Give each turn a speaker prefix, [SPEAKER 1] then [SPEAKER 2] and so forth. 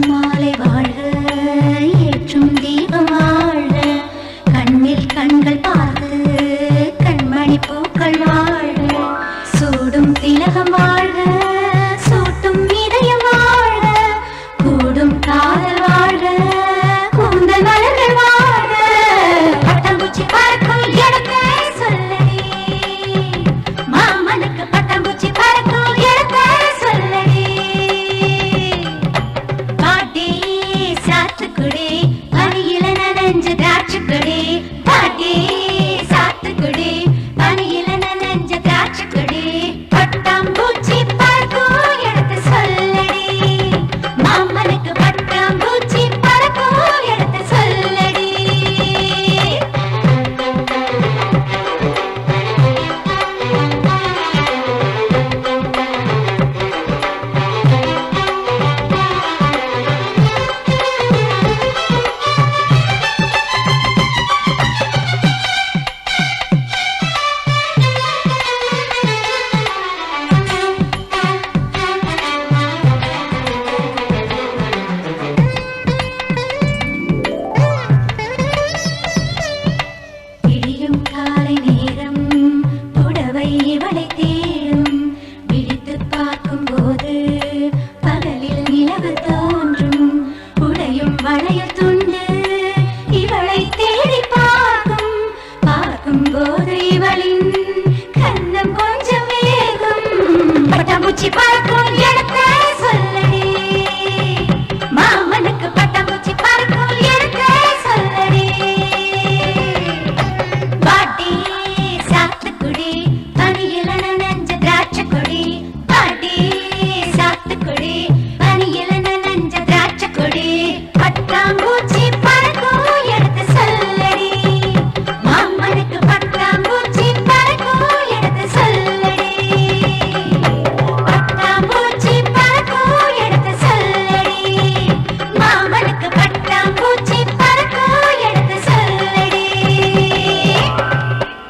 [SPEAKER 1] மாலை வாழ்க ஏற்றும் தீபம் வாழ்க கண்ணில் கண்கள் பார்த்து கண்மணி பூக்கள் வாழ்க சூடும் திலகம் வாழ்க சூட்டும் இதயம் வாழ்க கூடும் காதல் வாழ்க கூந்தல் மலர்கள் வாழ்க பட்டாம்பூச்சி பறக்கும் இடத்தை சொல்லடி மாமனுக்கு பட்டாம்பூச்சி பறக்கும் இடத்தை சொல்லடி பாட்டி சாத்துக்குடி பனியில நனைஞ்ச திராட்சைக்குடி பாட்டி சாத்துக்குடி பனியில நனைஞ்ச திராட்சைக்குடி பட்டாம்பூச்சி பறக்கும் இடத்தை சொல்லடி மாமனுக்கு பட்டாம்பூச்சி பறக்கும் இடத்தை சொல்லடி விடியும் காலை நேரம் புடவை இவளை தேடும் விழித்து பார்க்கும் போது பகலில் நிலவு தோன்றும் உடையும் வளையல் துண்டு இவளை தேடி பார்க்கும் போது இவளின்